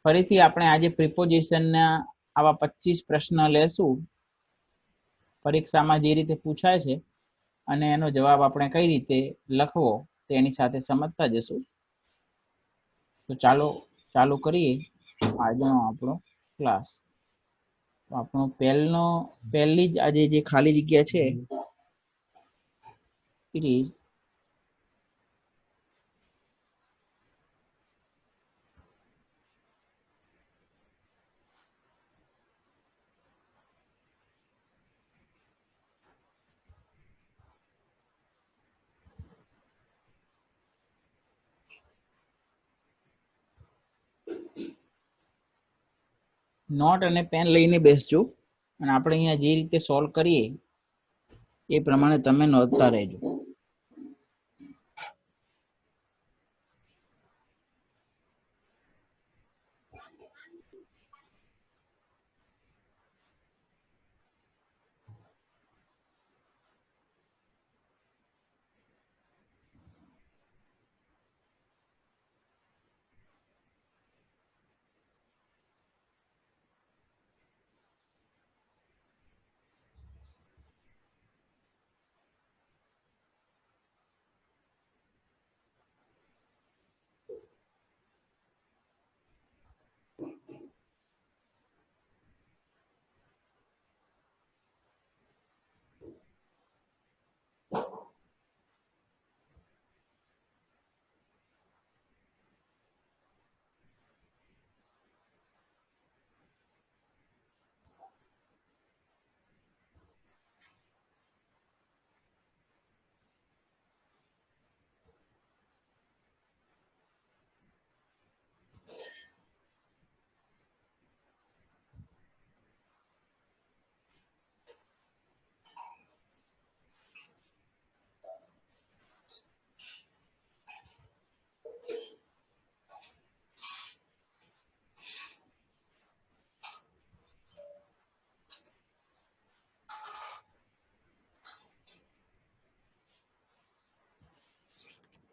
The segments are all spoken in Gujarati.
ફરીથી આપણે આજે પ્રિપોઝિશનના આવા 25 પ્રશ્ન લેશું પરીક્ષામાં જે રીતે પૂછાય છે અને એનો જવાબ આપણે કઈ રીતે લખવો તેની સાથે સમજતા જશું. તો ચાલો ચાલુ કરીએ આજનો આપણો ક્લાસ. તો આપણો પહેલી જ આજે જે ખાલી જગ્યા છે it is નોટ અને પેન લઈને બેસજો અને આપણે અહીંયા જે રીતે સોલ્વ કરીએ એ પ્રમાણે તમે નોંધતા રહેજો.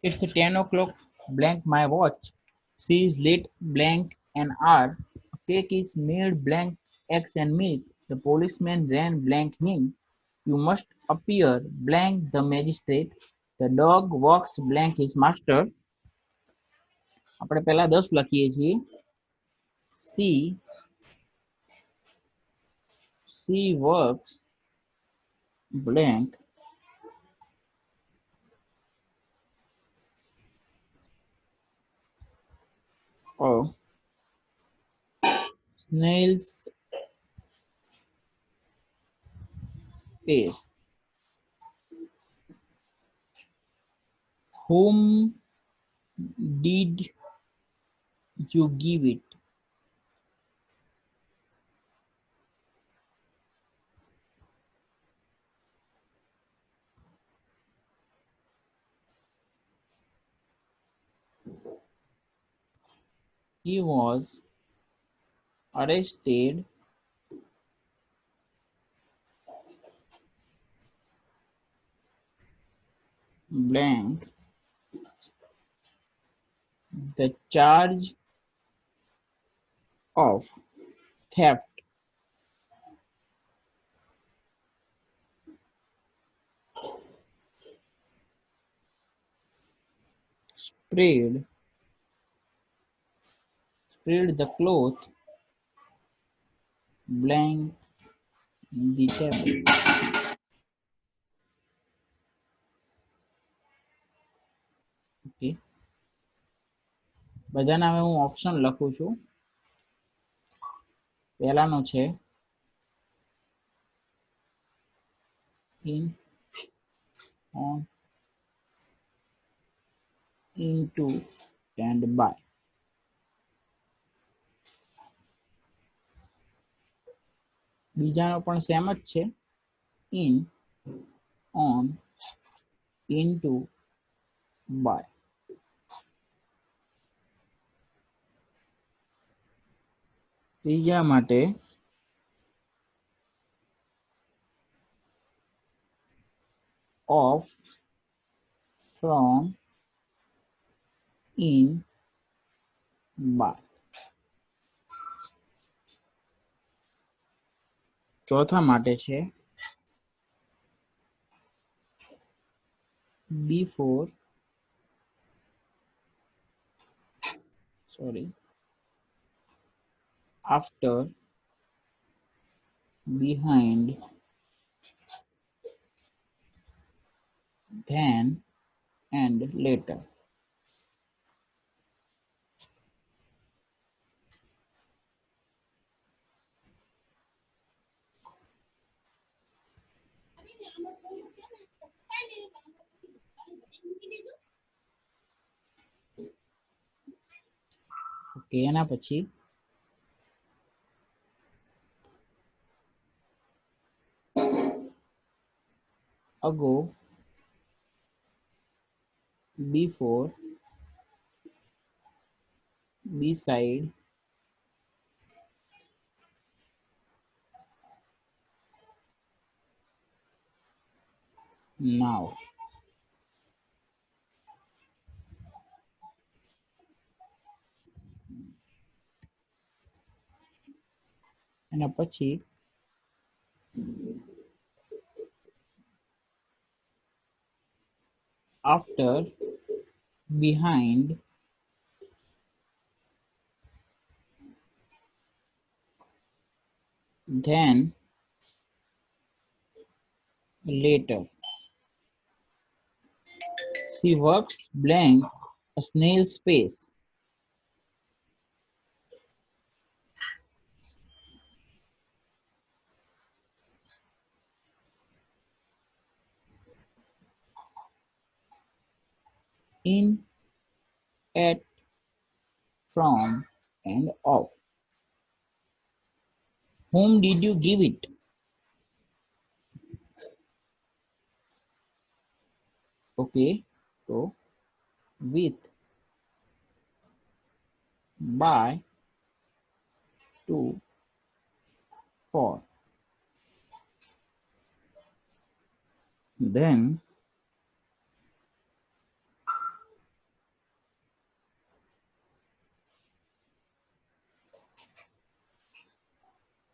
It's 10 o'clock, blank my watch. She is late, blank an hour. A cake is made, blank eggs and milk. The policeman ran, blank him. You must appear, blank the magistrate. The dog walks, blank his master. આપણે પહેલા 10 લખીએ છીએ. She works, blank or snail's pace. Whom did you give it? He was arrested blank the charge of theft. Spread the cloth blank the table. Okay, બધાના હવે હું ઓપ્શન લખું છું. પહેલાનો છે in, on, into and by. બીજાનો પણ સેમ જ છે, in, on, into, by. ત્રીજા માટે of, from, in, by. ચોથા માટે છે before, sorry, after, behind, then and later. Okay, એના પછી ago, before, beside, now. એના પછી after, behind, then, later. She works blank a snail's space. In, at, from, and of. Whom did you give it? Okay, so with, by, to, for. Then,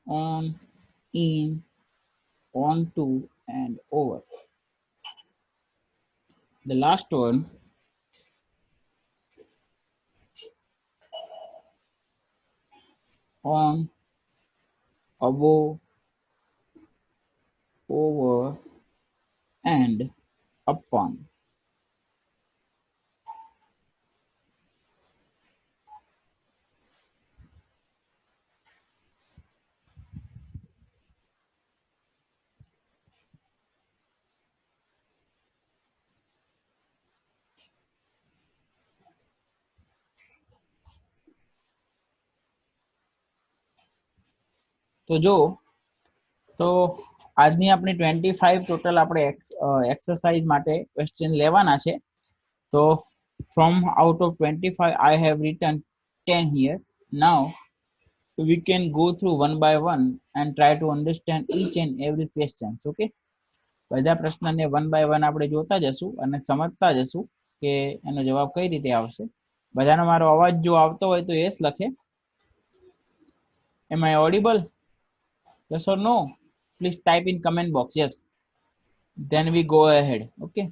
on, in, on to, and over. The last one, on, above, over, and upon. તો જો તો આજની આપણી 25 ટોટલ આપણે એક્સરસાઇઝ માટે ક્વેશ્ચન લેવાના છે. તો from out of 25 I have written 10 here. Now we can go through one by one and try to understand each and every question. Okay, બધા પ્રશ્નને વન બાય વન આપણે જોતા જશું અને સમજતા જશું કે એનો જવાબ કઈ રીતે આવશે. બધાનો મારો અવાજ જો આવતો હોય તો yes લખે. Am I audible? Yes or no? Please type in comment box yes. Then we go ahead. Okay.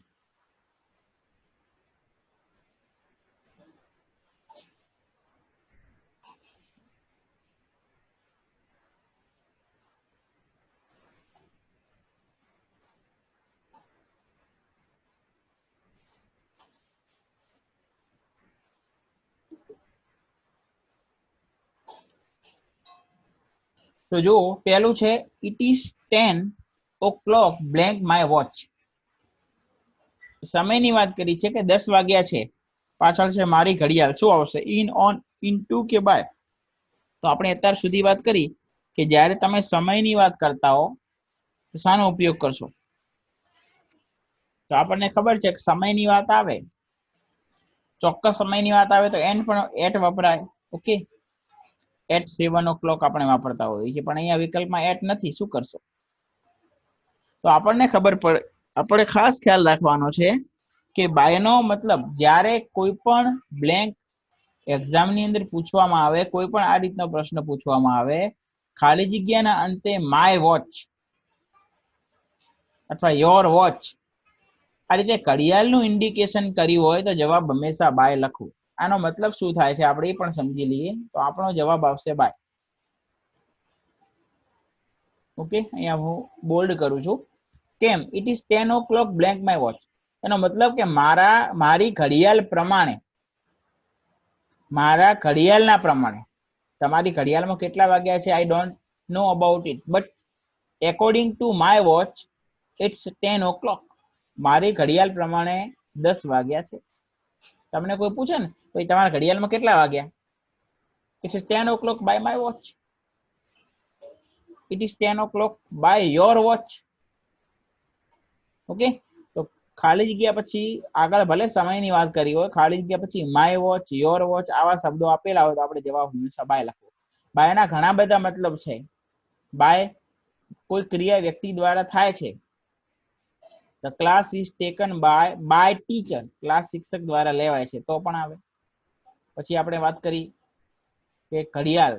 તો જો પહેલું છે it is 10 o'clock blank my watch. સમયની વાત કરી છે કે 10 વાગ્યા છે, પાછળ છે મારી ઘડિયાળ. શું આવશે? ઇન, ઓન, ઇનટુ કે બાય? તો આપણે અત્યાર સુધી વાત કરી કે જ્યારે તમે સમયની વાત કરતા હો તો શાનો ઉપયોગ કરશો? તો આપણને ખબર છે કે સમયની વાત આવે, ચોક્કસ સમયની વાત આવે તો એન પણ એટ વપરાય. ઓકે, એટ 7 o'clock આપણે વાપરતા હોઈએ છીએ, પણ અહીંયા વિકલ્પમાં એટ નથી. શું કરશો? તો આપણને ખબર પડે, આપણે ખાસ ખ્યાલ રાખવાનો છે કે બાયનો મતલબ જ્યારે કોઈ પણ બ્લેન્ક એક્ઝામની અંદર પૂછવામાં આવે, કોઈ પણ આ રીતનો પ્રશ્ન પૂછવામાં આવે, ખાલી જગ્યાના અંતે માય વોચ અથવા યોર વોચ આ રીતે ઘડિયાળનું ઇન્ડિકેશન કર્યું હોય તો જવાબ હંમેશા બાય લખવું. આનો મતલબ શું થાય છે આપણે એ પણ સમજી લઈએ. તો આપણો જવાબ આવશે બાય. ઓકે, અહીંયા હું બોલ્ડ કરું છું. કેમ? It is 10 o'clock blank my watch. એનો મતલબ કે મારી ઘડિયાળ પ્રમાણે, મારા ઘડિયાળના પ્રમાણે, તમારી ઘડિયાળમાં કેટલા વાગ્યા છે I don't know about it, but according to my watch it's 10 o'clock. મારી ઘડિયાળ પ્રમાણે 10 વાગ્યા છે. તમને કોઈ પૂછે ને ભાઈ તમારા ઘડિયાળમાં કેટલા વાગ્યા, it is 10 o'clock by my watch. It is 10 o'clock by your watch. Okay, તો ખાલી જગ્યા પછી આગળ ભલે સમયની વાત કરી હોય, ખાલી જગ્યા પછી માય વોચ, યોર વોચ આવા શબ્દો આપેલા હોય તો આપણે જવાબ હંમેશા બાય લખવો. બાયના ઘણા બધા મતલબ છે. બાય કોઈ ક્રિયા વ્યક્તિ દ્વારા થાય છે. The class is taken by teacher. Class શિક્ષક દ્વારા લેવાય છે તો પણ આવે. પછી આપણે વાત કરી કે ઘડિયાળ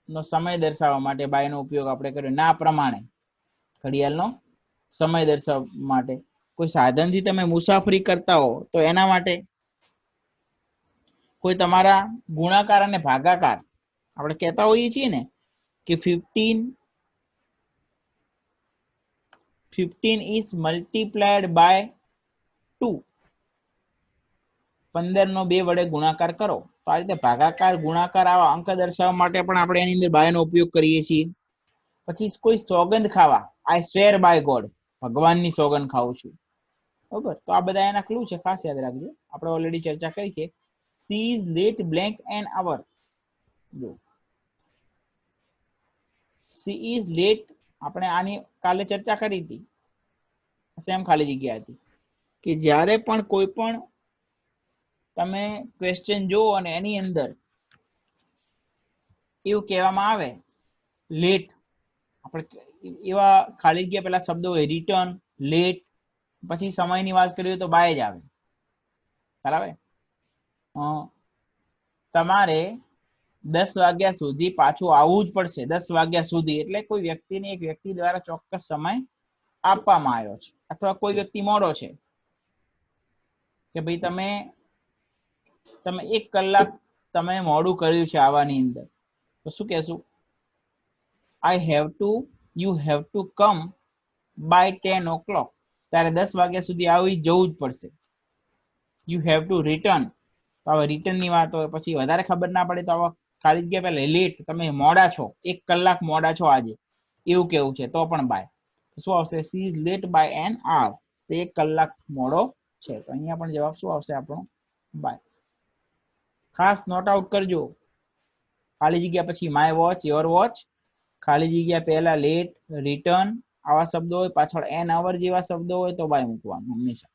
નો સમય દર્શાવવા માટે બાય નો ઉપયોગ આપણે કર્યો. ના પ્રમાણે ઘડિયાળનો સમય દર્શાવવા માટે. કોઈ સાધનથી તમે મુસાફરી કરતા હો તો એના માટે. કોઈ તમારા ગુણાકાર અને ભાગાકાર આપણે કહેતા હોઈએ છીએ ને કે 15 is multiplied by 2. 15 નો 2 વડે ગુણાકાર કરો. તો આ રીતે ભાગાકાર, ગુણાકાર આવા અંક દર્શાવવા માટે પણ આપણે એની અંદર બાય નો ઉપયોગ કરીએ છીએ. પછી કોઈ સોગંદ ખાવા, આઈ સ્વેર બાય ગોડ, ભગવાનની સોગંદ ખાઉં છું. બરોબર, તો આ બધા એના ક્લુ છે, ખાસ યાદ રાખજો. આપણે ઓલરેડી ચર્ચા કરી છે. She is late blank an hour. જો સી ઇઝ લેટ, આપણે આની કાલે ચર્ચા કરી હતી. સેમ ખાલી જગ્યા હતી કે જ્યારે પણ કોઈ પણ તમે ક્વેશ્ચન જુઓ અને એની અંદર એવું કહેવામાં આવે લેટ, આપણે એવા ખાલી જગ્યા પેલા શબ્દો હોય રિટર્ન, લેટ, પછી સમયની વાત કરીએ તો બાય જ આવે. બરાબર, તમારે 10 વાગ્યા સુધી પાછું આવવું જ પડશે. 10 વાગ્યા સુધી એટલે કોઈ વ્યક્તિને એક વ્યક્તિ દ્વારા ચોક્કસ સમય આપવામાં આવ્યો છે, અથવા કોઈ વ્યક્તિ મોડો છે કે ભાઈ તમે 1 કલાક તમે મોડું કર્યું છે આવવાની અંદર, તો શું કહેશું? You have to come by 10 o'clock. ત્યારે 10 વાગ્યા સુધી આવી જવું જ પડશે. યુ હેવ ટુ રિટર્ન, તો હવે રિટર્નની વાત હોય, પછી વધારે ખબર ના પડે તો આવા ખાલી જગ્યા પહેલા લેટ, તમે મોડા છો, 1 કલાક મોડા છો આજે, એવું કેવું છે તો પણ બાય. શું આવશે? She is late by an hour. તો 1 કલાક મોડો છે, તો અહીંયા પણ જવાબ શું આવશે આપણો? બાય. ખાસ નોટ આઉટ કરજો. ખાલી જગ્યા પછી માય વોચ, યોર વોચ, ખાલી જગ્યા પહેલા લેટ, રિટર્ન આવા શબ્દો હોય, પાછળ એન અવર જેવા શબ્દો હોય તો બાય મૂકવાનું હંમેશા.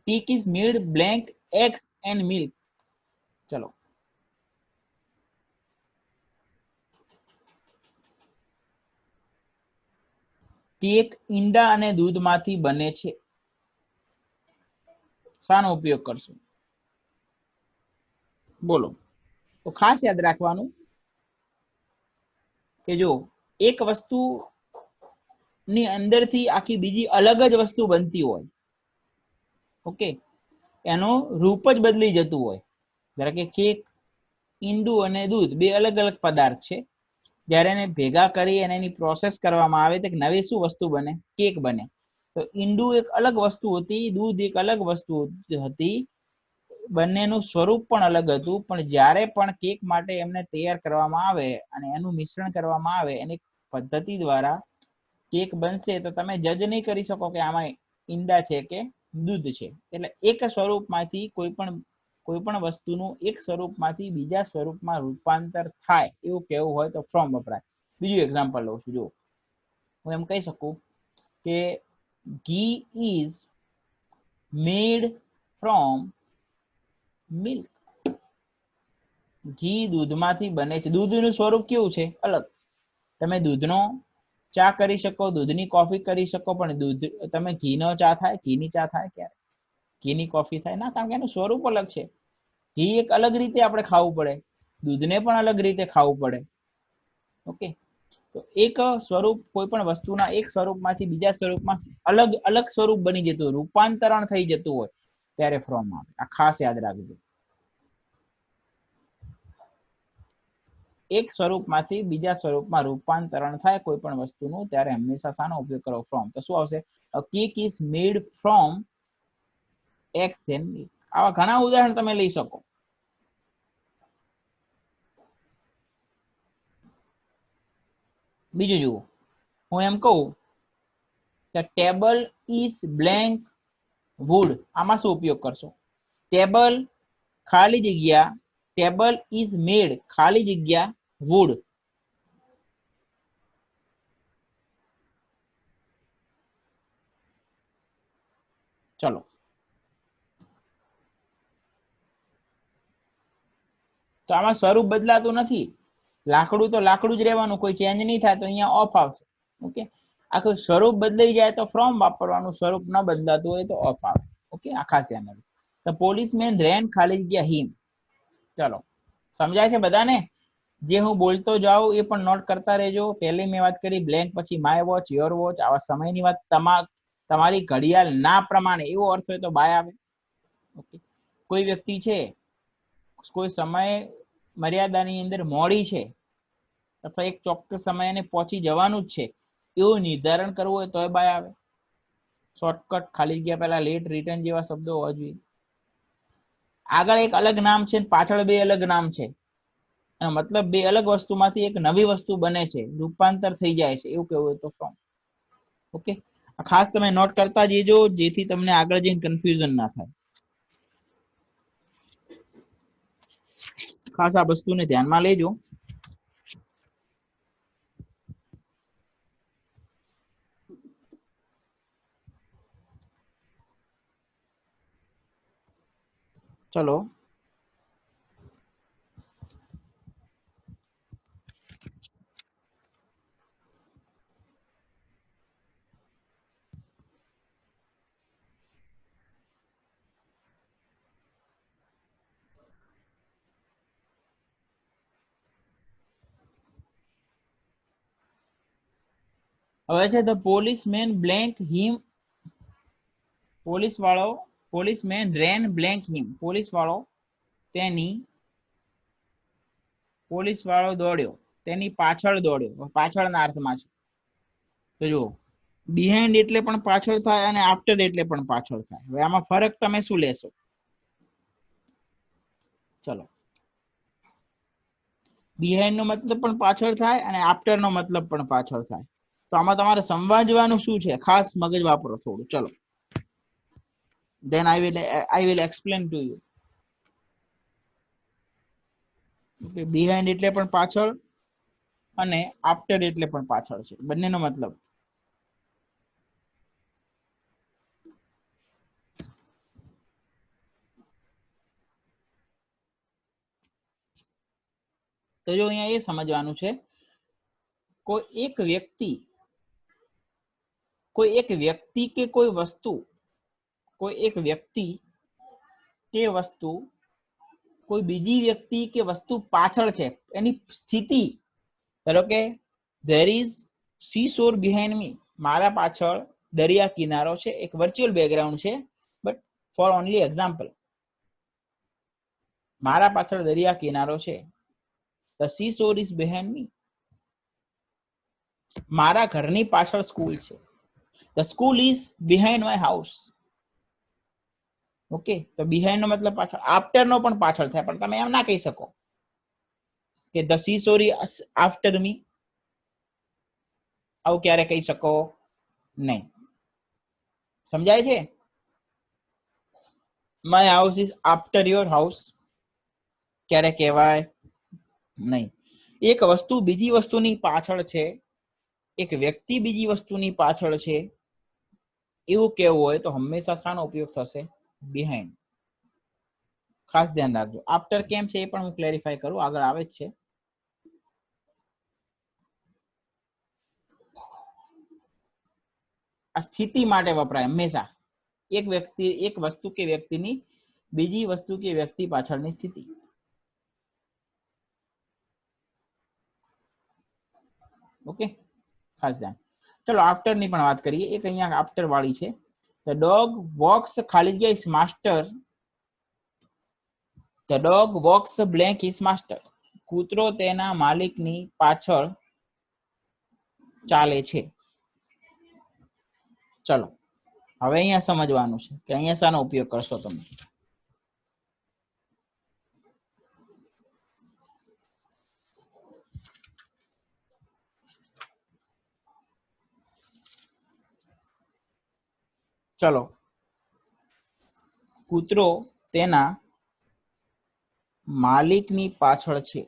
Cake is made blank eggs and milk. ચલો, કેક ઈંડા અને દૂધમાંથી બને છે. શાનો ઉપયોગ કરશું? બોલો. તો ખાસ યાદ રાખવાનું કે જો એક વસ્તુ ની અંદરથી આખી બીજી અલગ જ વસ્તુ બનતી હોય, ઓકે, એનો રૂપ જ બદલી જતું હોય. ધારો કે કેક, ઈંડું અને દૂધ બે અલગ અલગ પદાર્થ છે. જ્યારે એને ભેગા કરી અને એની પ્રોસેસ કરવામાં આવે તો નવી શું વસ્તુ બને? કેક બને. તો ઈંડું એક અલગ વસ્તુ હતી, દૂધ એક અલગ વસ્તુ હતી, બંનેનું સ્વરૂપ પણ અલગ હતું. પણ જ્યારે પણ કેક માટે એમને તૈયાર કરવામાં આવે અને એનું મિશ્રણ કરવામાં આવે, એની પદ્ધતિ દ્વારા કેક બનશે, તો તમે જજ નહીં કરી શકો કે આમાં ઈંડા છે કે દૂધ છે. એટલે એક સ્વરૂપમાંથી કોઈ પણ વસ્તુનું એક સ્વરૂપમાંથી બીજા સ્વરૂપમાં રૂપાંતર થાય એવું કહેવું હોય તો ફ્રોમ વપરાય. બીજું એક્ઝામ્પલ લઉં છું. જો હું એમ કહી શકું કે ઘી ઇઝ મેડ ફ્રોમ મિલ્ક. ઘી દૂધમાંથી બને છે. દૂધનું સ્વરૂપ કેવું છે? અલગ. તમે દૂધનો ચા કરી શકો, દૂધની કોફી કરી શકો, પણ દૂધ તમે ઘીનો ચા થાય, ઘીની ચા થાય ક્યારે? ઘીની કોફી થાય ના, કારણ કે એનું સ્વરૂપ અલગ છે. ઘી એક અલગ રીતે આપણે ખાવું પડે, દૂધને પણ અલગ રીતે ખાવું પડે. ઓકે, તો એક સ્વરૂપ કોઈ પણ વસ્તુના એક સ્વરૂપમાંથી બીજા સ્વરૂપમાં અલગ અલગ સ્વરૂપ બની જતું હોય, રૂપાંતરણ થઈ જતું હોય ત્યારે ફ્રોમ આવે. આ ખાસ યાદ રાખજો. એક સ્વરૂપમાંથી બીજા સ્વરૂપમાં રૂપાંતરણ થાય કોઈ પણ વસ્તુનું ત્યારે હંમેશા શાનો ઉપયોગ કરો? ફ્રોમ. તો શું આવશે? A cake is made from eggs and milk. આવા ઘણા ઉદાહરણ તમે લઈ શકો. બીજું જુઓ, હું એમ કહું કે ટેબલ ઇઝ બ્લેન્ક વુડ, આમાં શું ઉપયોગ કરશો? ટેબલ ખાલી જગ્યા, ટેબલ ઇઝ મેડ ખાલી જગ્યા વુડ. ચલો, તો આમાં સ્વરૂપ બદલાતું નથી, લાકડું તો લાકડું જ રહેવાનું, કોઈ ચેન્જ નહીં થાય, તો અહીંયા ઓફ આવશે. ઓકે, આખું સ્વરૂપ બદલાઈ જાય તો ફ્રોમ વાપરવાનું, સ્વરૂપ ન બદલાતું હોય તો ઓફ આવે. ઓકે, આ ખાસ ધ્યાન રાખજો. ધ પોલીસમેન રેન ખાલી જગ્યા હિમ. ચલો, સમજાય છે બધાને? જે હું બોલતો જાઉં એ પણ નોટ કરતા રહેજો. પહેલી મેં વાત કરી બ્લેન્ક, પછી માય વોચ, યોર વોચ. આવા સમયની વાત તમારી ઘડિયાળ ના પ્રમાણે એવો અર્થ હોય તો બાય આવે. ઓકે, કોઈ વ્યક્તિ છે કોઈ સમય મર્યાદાની અંદર મોડી છે અથવા એક ચોક્કસ સમયને પહોંચી જવાનું જ છે એવું નિર્ધારણ કરવું હોય તો બાય આવે. શોર્ટકટ, ખાલી જગ્યા પહેલા લેટ, રિટર્ન જેવા શબ્દો હોવા જોઈએ. આગળ એક અલગ નામ છે, પાછળ બે અલગ નામ છે, મતલબ બે અલગ વસ્તુમાંથી એક નવી વસ્તુ બને છે, રૂપાંતર થઈ જાય છે, એવું કહેવું હોય તો ફ્રોમ. ઓકે, ખાસ તમે નોટ કરતા જજો જેથી તમને આગળ જઈને કન્ફ્યુઝન ના થાય. ખાસ આ વસ્તુને ધ્યાનમાં લેજો. ચલો, હવે છે the policeman blank him, policeman rain blank him. Police વાળો દોડ્યો, તેની પાછળ દોડ્યો, પાછળના અર્થમાં છે. તો જુઓ, બિહાઇન્ડ એટલે પણ પાછળ થાય અને આફ્ટર એટલે પણ પાછળ થાય. હવે આમાં ફરક તમે શું લેશો? ચલો, બિહાઇન્ડ નો મતલબ પણ પાછળ થાય અને આફ્ટર નો મતલબ પણ પાછળ થાય. તો આમાં તમારે સમજવાનું શું છે? ખાસ મગજ વાપરો થોડું. ચલો, then I will explain to you. Okay, behind એટલે પણ પાછળ અને after એટલે પણ પાછળ છે, બંનેનો મતલબ. તો જો અહીંયા એ સમજવાનું છે, કોઈ એક વ્યક્તિ કે કોઈ વસ્તુ, કોઈ એક વ્યક્તિ કે વસ્તુ કોઈ બીજી વ્યક્તિ કે વસ્તુ પાછળ છે, એની સ્થિતિ. ધારો કે there is seashore behind me, મારા પાછળ દરિયા કિનારો છે. એક વર્ચ્યુઅલ બેકગ્રાઉન્ડ છે, બટ ફોર ઓનલી એક્ઝામ્પલ, મારા પાછળ દરિયા કિનારો છે. the seashore is behind me. મારા ઘરની પાછળ સ્કૂલ છે. the school is behind my house. Okay, તો બિહાઇન્ડ નો મતલબ પાછળ, આફ્ટર નો પણ પાછળ થાય, પણ તમે એમ ના કહી શકો કે the seashore is after me. આવું ક્યારે કહી શકો નહીં. સમજાય છે? my house is after your house ક્યારે કહેવાય નહીં. એક વસ્તુ બીજી વસ્તુની પાછળ છે, એક વ્યક્તિ બીજી વસ્તુની પાછળ છે, એવું કહેવું હોય તો હંમેશા શાનો ઉપયોગ થશે? બિહાઇન્ડ. ખાસ ધ્યાન રાખજો. આફ્ટર કેમ છે એ પણ હું ક્લેરિફાય કરું, આગળ આવે જ છે. આ સ્થિતિ માટે વપરાય હંમેશા. એક વસ્તુ કે વ્યક્તિની બીજી વસ્તુ કે વ્યક્તિ પાછળની સ્થિતિ. ઓકે, ખાસ ધ્યાન. ચલો આફ્ટર ની પણ વાત કરીએ. એક અહીંયા આફ્ટર વાળી છે. ધ ડોગ વોક્સ ખાલી જગ્યા is master. The dog walks blank is master. કૂતરો તેના માલિકની પાછળ ચાલે છે. ચલો હવે અહીંયા સમજવાનું છે કે અહીંયા શાનો ઉપયોગ કરશો તમે. ચલો, કૂતરો તેના માલિકની પાછળ છે.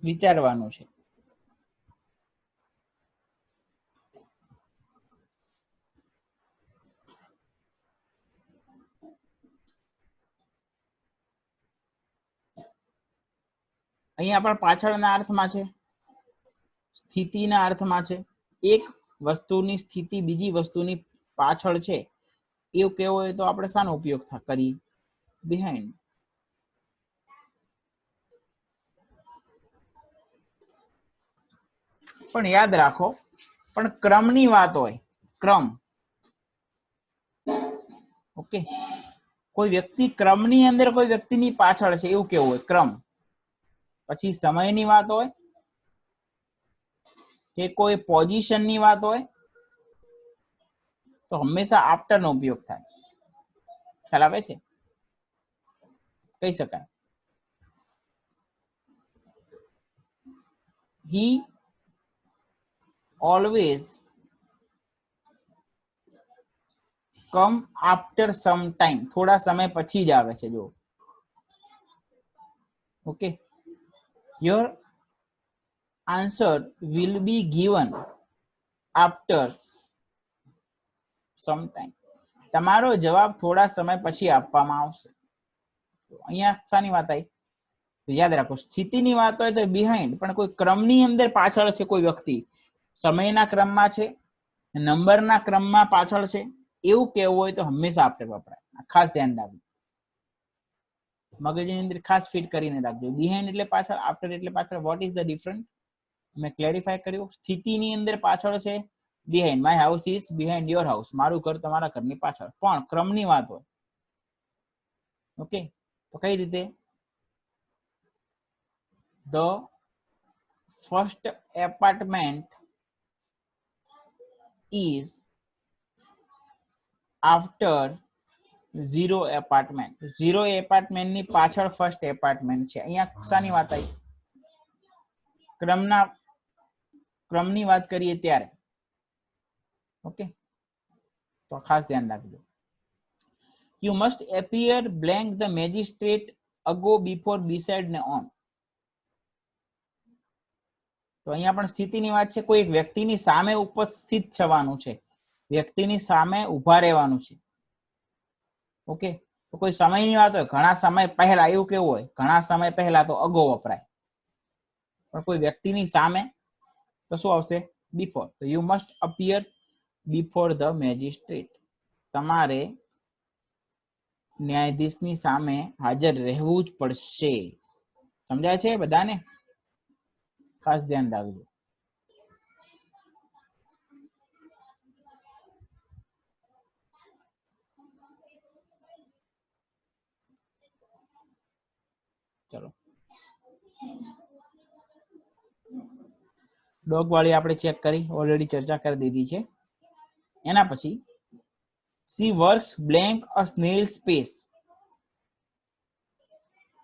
વિચારવાનું છે. અહીંયા પણ પાછળના અર્થમાં છે, સ્થિતિના અર્થમાં છે. એક વસ્તુની સ્થિતિ બીજી વસ્તુની પાછળ છે એવું કેવું હોય તો આપણે શાનો ઉપયોગ કરીએ? બિહાઇન્ડ. પણ યાદ રાખો, પણ ક્રમની વાત હોય, ક્રમ. ઓકે, કોઈ વ્યક્તિ ક્રમની અંદર કોઈ વ્યક્તિની પાછળ છે એવું કેવું હોય, ક્રમ. પછી સમયની વાત હોય કે કોઈ પોઝિશનની વાત હોય તો હંમેશા આફ્ટરનો ઉપયોગ થાય. ખ્યાલ આવે છે? કહી શકાય he always come after some time. થોડા સમય પછી જ આવે છે. જો okay, your answer will be given after some time. તમારો જવાબ થોડા સમય પછી આપવામાં આવશે. અહીંયા શાની વાત આવી? તો યાદ રાખો, સ્થિતિની વાત હોય તો બિહાઇન્ડ, પણ કોઈ ક્રમની અંદર પાછળ છે કોઈ વ્યક્તિ, સમયના ક્રમમાં છે, નંબરના ક્રમમાં પાછળ છે એવું કેવું હોય તો હંમેશા આફ્ટર વપરાય. ખાસ ધ્યાન રાખજો, મગજની અંદર ખાસ ફિટ કરીને રાખજો. બિહાઇન્ડ એટલે પાછળ, આફ્ટર એટલે પાછળ. What is the difference? મેં ક્લેરિફાય કર્યું. સ્થિતિની અંદર પાછળ છે behind. My house is behind your house. મારું ઘર તમારા ઘરની પાછળ. પણ ક્રમની વાત હોય. ઓકે, તો કઈ રીતે? The first apartment is after zero apartment. zero apartment ની પાછળ ફર્સ્ટ એપાર્ટમેન્ટ છે. અહીંયા શાની વાત આવી? ક્રમની વાત કરીએ ત્યારે. ઓકે, તો ખાસ ધ્યાન રાખજો. You must appear blank the magistrate ago before beside ને on. તો અહીંયા પણ સ્થિતિની વાત છે. કોઈ એક વ્યક્તિની સામે ઉપસ્થિત થવાનું છે, વ્યક્તિની સામે ઉભા રહેવાનું છે. ઓકે, તો કોઈ સમયની વાત હોય, ઘણા સમય પહેલા એવું કેવું હોય, ઘણા સમય પહેલા તો અગો વપરાય. પણ કોઈ વ્યક્તિની સામે તો શું આવશે? બિફોર. તો you must appear before the magistrate. તમારે ન્યાયાધીશની સામે હાજર રહેવું જ પડશે. સમજાય છે બધાને? ખાસ ધ્યાન રાખજો. ચલો, ડોગ વાળી આપણે ચેક કરી, ઓલરેડી ચર્ચા કરી દીધી છે. એના પછી સી વર્ક્સ બ્લેન્ક અ સ્નેલ સ્પેસ.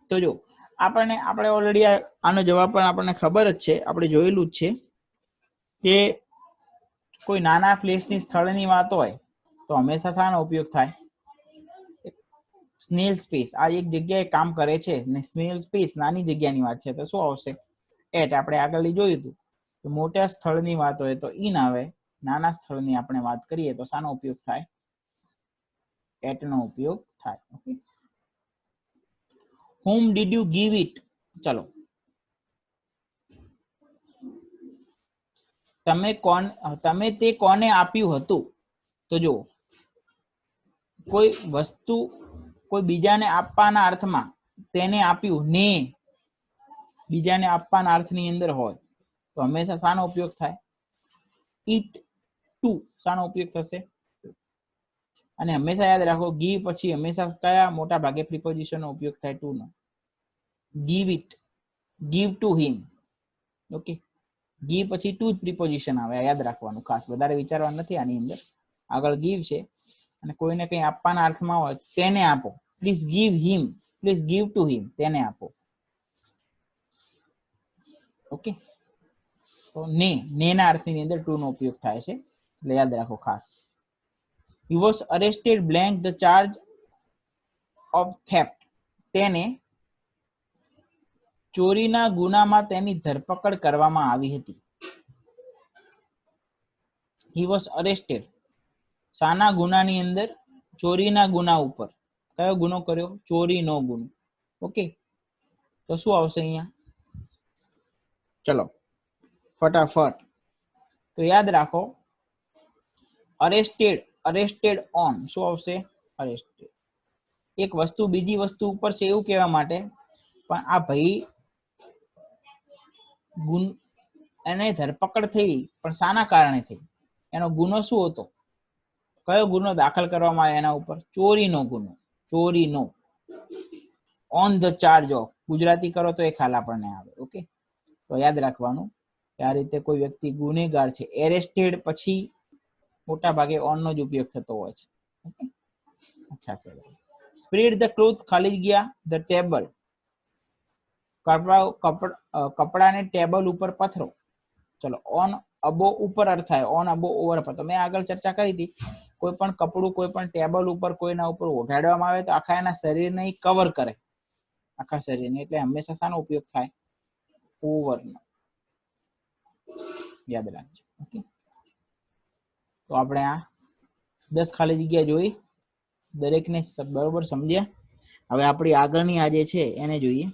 તો જો આપણે ઓલરેડી આનો જવાબ પણ આપણને ખબર જ છે, આપણે જોયેલું જ છે કે કોઈ નાના પ્લેસની સ્થળની વાત હોય તો હંમેશા શાનો ઉપયોગ થાય? Snail space. આ એક જગ્યાએ કામ કરે છે ને સ્નેલ સ્પેસ નાની જગ્યાની વાત છે તો શું આવશે? એટ. આપણે આગળ જોયું હતું તો મોટા સ્થળની વાત હોય તો ઇન આવે, નાના સ્થળની આપણે વાત કરીએ તો શાનો ઉપયોગ થાય? એટ નો ઉપયોગ થાય. Okay, whom did you give it? ચલો, તમે તે કોને આપ્યું હતું? તો જો કોઈ વસ્તુ કોઈ બીજાને આપવાના અર્થમાં તેને આપ્યું ને બીજાને આપવાના અર્થની અંદર હોય તો હંમેશા શાનો ઉપયોગ થાય? ઇટ ટુ શાનો ઉપયોગ થશે? અને હંમેશા યાદ રાખો ગીવ પછી હંમેશા કયા મોટા ભાગે પ્રિપોઝિશનનો ઉપયોગ થાય? To no. Give it, give to him. Okay, give પછી ટુ જ પ્રિપોઝિશન આવે, યાદ રાખવાનું ખાસ, વધારે વિચારવાનું નથી આની અંદર. આગળ ગીવ છે અને કોઈને કંઈ આપવાના અર્થમાં હોય તેને આપો. Please give him, please give to હિમ, તેને આપો. ઓકે, તો ને ના અર્થની અંદર ટુ નો ઉપયોગ થાય છે, એટલે યાદ રાખો ખાસ. He was arrested blank the charge of theft. તેને ચોરીના ગુનામાં તેની ધરપકડ કરવામાં આવી હતી. He was arrested શાના ગુનાની અંદર? ચોરીના ગુના ઉપર. કયો ગુનો કર્યો? ચોરીનો ગુનો. ઓકે, તો શું આવશે અહીંયા? ચલો ફટાફટ, તો યાદ રાખો અરેસ્ટેડ, અરેસ્ટેડ ઓન શું આવશે? અરેસ્ટેડ. એક વસ્તુ બીજી વસ્તુ ઉપર છે એવું કહેવા માટે, પણ આ ભાઈ એને ધરપકડ થઈ પણ શાના કારણે થઈ? એનો ગુનો શું હતો? કયો ગુનો દાખલ કરવામાં આવ્યો એના ઉપર? ચોરીનો ગુનો. ચોરીનો. On the charge of, Gujarati કરો તો એ ખ્યાલ આપણને આવે. ઓકે, તો યાદ રાખવાનું કે આ રીતે કોઈ વ્યક્તિ ગુનેગાર છે, એરેસ્ટેડ પછી મોટા ભાગે ઓન નો જ ઉપયોગ થતો હોય છે. ઓકે, અચ્છા સર. સ્પ્રેડ ધ ક્લોથ, ખાલી જગ્યા ધ ટેબલ, કપડાને ટેબલ ઉપર પથરો. ચલો, ઓન અબો ઉપર અર્થ થાય, ઓન અબો ઓવર પર. તો મેં આગળ ચર્ચા કરી હતી, કોઈ પણ કપડું કોઈ પણ ટેબલ ઉપર કોઈના ઉપર ઓઢાડવામાં આવે તો આખા એના શરીરને કવર કરે, આખા શરીરને, એટલે હંમેશા શાનો ઉપયોગ થાય? ઓવરનો. યાદ રાખજો. ઓકે, તો આપણે આ 10 ખાલી જગ્યા જોઈ, દરેકને બરોબર સમજ્યા. હવે આપણી આગળની આ જે છે એને જોઈએ.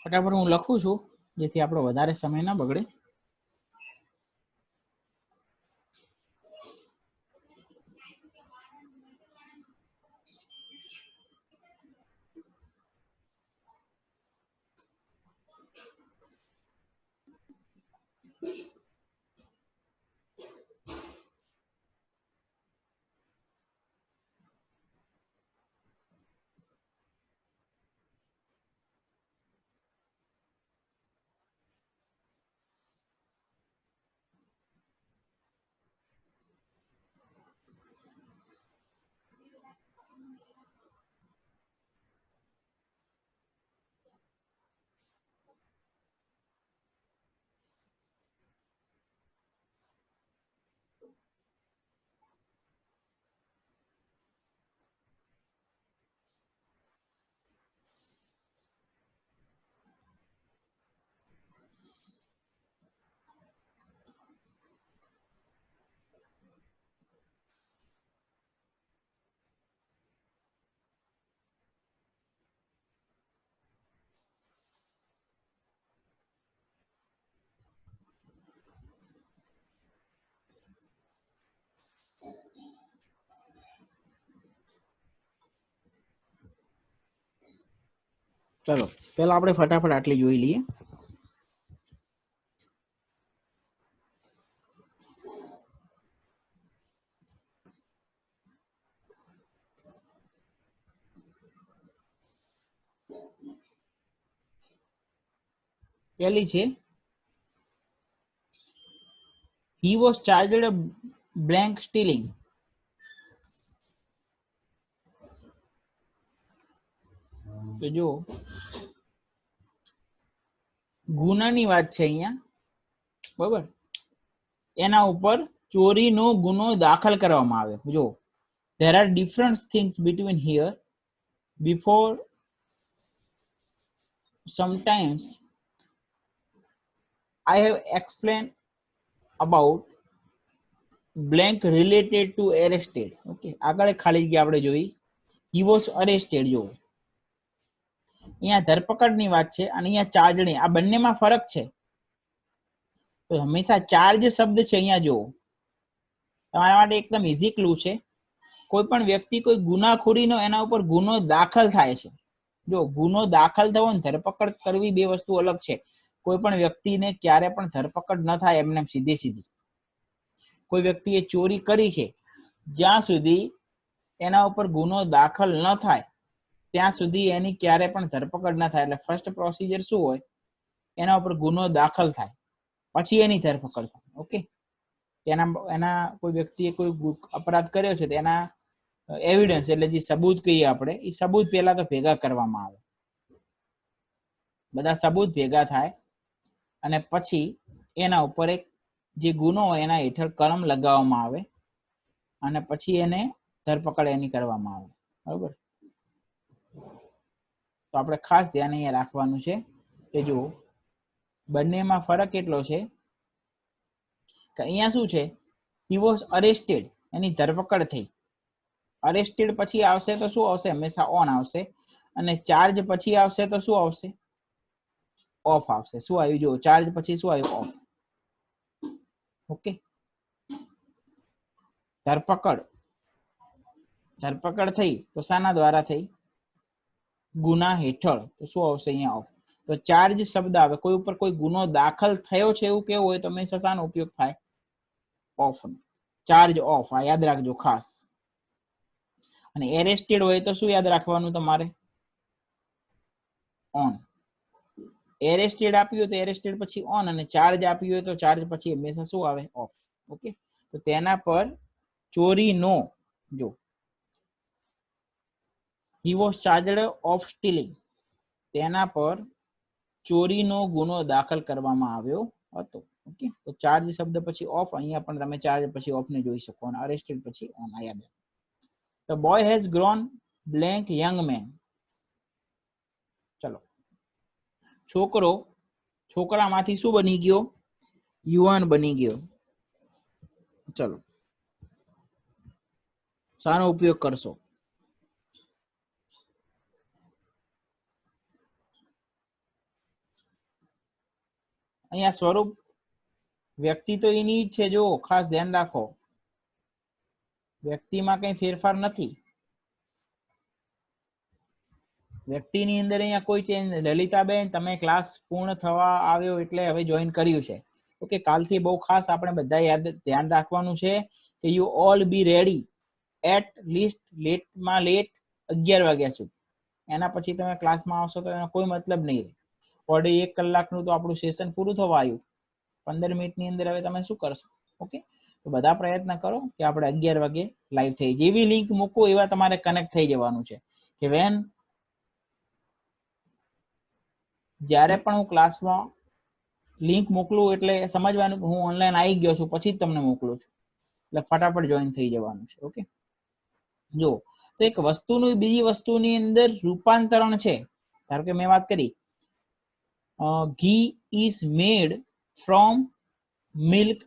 ફટાફટ હું લખું છું જેથી આપણો વધારે સમય ના બગડે. ચલો પહેલા આપણે ફટાફટ આટલી જોઈ લઈએ. પહેલી છે he was charged a blank stealing. તો જો ગુનાની વાત છે અહીંયા, બરાબર, એના ઉપર ચોરીનો ગુનો દાખલ કરવામાં આવે. જો there are different things between here. Before sometimes I have explained about blank related to arrested. Okay, આગળ ખાલી જગ્યા આપણે જોઈ he was arrested. જો અહીંયા ધરપકડની વાત છે અને અહીંયા ચાર્જની, આ બંનેમાં ફરક છે. તો હંમેશા ચાર્જ શબ્દ છે અહીંયા જો તમારા માટે એકદમ ઈઝી ક્લુ છે. કોઈ પણ વ્યક્તિ કોઈ ગુનાખોરીનો એના ઉપર ગુનો દાખલ થાય છે. જો ગુનો દાખલ થવો ને ધરપકડ કરવી બે વસ્તુ અલગ છે. કોઈ પણ વ્યક્તિને ક્યારે પણ ધરપકડ ન થાય એમને સીધી સીધી. કોઈ વ્યક્તિએ ચોરી કરી છે, જ્યાં સુધી એના ઉપર ગુનો દાખલ ન થાય ત્યાં સુધી એની ક્યારે પણ ધરપકડ ન થાય. એટલે ફર્સ્ટ પ્રોસિજર શું હોય, એના ઉપર ગુનો દાખલ થાય પછી એની ધરપકડ થાય. ઓકે, એના કોઈ વ્યક્તિએ કોઈ અપરાધ કર્યો છે તો એના એવિડન્સ એટલે જે સબૂત કહીએ આપણે, એ સબૂત પહેલા તો ભેગા કરવામાં આવે. બધા સબૂત ભેગા થાય અને પછી એના ઉપર એક જે ગુનો હોય એના હેઠળ કલમ લગાવવામાં આવે અને પછી એને ધરપકડ એની કરવામાં આવે. બરાબર, તો આપણે ખાસ ધ્યાન અહીંયા રાખવાનું છે કે જો બંનેમાં ફરક એટલો છે કે અહીંયા શું છે, he was arrested, એની ધરપકડ થઈ. અરેસ્ટેડ પછી આવશે તો શું આવશે, હંમેશા ઓન આવશે. અને ચાર્જ પછી આવશે તો શું આવશે, ઓફ આવશે. શું આવ્યું જો ચાર્જ પછી શું આવ્યું, ઓફ. ઓકે, ધરપકડ થઈ તો શાના દ્વારા થઈ, ગુના હેઠળ, તો શું આવશે અહીંયા ઓફ. તો ચાર્જ શબ્દ આવે કોઈ ઉપર કોઈ ગુનો દાખલ થયો છે એવું કેવું હોય તો હંમેશા શાનો ઉપયોગ થાય, ઓફ. ચાર્જ ઓફ, આ યાદ રાખજો ખાસ. અને એરેસ્ટેડ હોય તો શું યાદ રાખવાનું તમારે, ઓન. એરેસ્ટેડ આપ્યું તો એરેસ્ટેડ પછી ઓન, અને ચાર્જ આપ્યું હોય તો ચાર્જ પછી હંમેશા શું આવે, ઓફ. ઓકે, તો તેના પર ચોરીનો, જો he was charged of stealing, તેના પર ચોરીનો ગુનો દાખલ કરવામાં આવ્યો હતો. ઓકે, તો ચાર્જ શબ્દ પછી ઓફ, અહીંયા પણ તમે ચાર્જ પછી ઓફ ને જોઈ શકો અને અરેસ્ટેડ પછી ઓન. યાદ. The boy has grown blank young man. ચલો, છોકરામાંથી શું બની ગયો, યુવાન બની ગયો. ચલો, શાનો ઉપયોગ કરશો, અહીંયા સ્વરૂપ વ્યક્તિ તો એની જ છે. જો ખાસ ધ્યાન રાખો, વ્યક્તિમાં કઈ ફેરફાર નથી. વ્યક્તિની અંદર અહીંયા કોઈ ચેન્જ. લલિતાબેન, તમે ક્લાસ પૂર્ણ થવા આવ્યો એટલે હવે જોઈન કર્યું છે. ઓકે, કાલથી બહુ ખાસ આપણે બધા યાદ ધ્યાન રાખવાનું છે કે you all be ready at least લેટમાં લેટ 11 વાગ્યા સુધી. એના પછી તમે ક્લાસમાં આવશો તો એનો કોઈ મતલબ નહીં રહે. ઓલરેડી 1 કલાકનું તો આપણું સેશન પૂરું થવા આવ્યું. 15 મિનિટની અંદર હવે તમે શું કરશો. ઓકે, તો બધા પ્રયત્ન કરો કે આપણે 11 વાગે લાઈવ થઈ. જેવી લિંક મૂકો એવા તમારે કનેક્ટ થઈ જવાનું છે કે વેન જ્યારે પણ હું ક્લાસમાં લિંક મોકલું એટલે સમજવાનું કે હું ઓનલાઈન આવી ગયો છું, પછી જ તમને મોકલું છું. એટલે ફટાફટ જોઈન થઈ જવાનું છે. ઓકે, જો તો એક વસ્તુનું બીજી વસ્તુની અંદર રૂપાંતરણ છે. ધારો કે મેં વાત કરી ઘી ઇઝ મેડ ફ્રોમ મિલ્ક,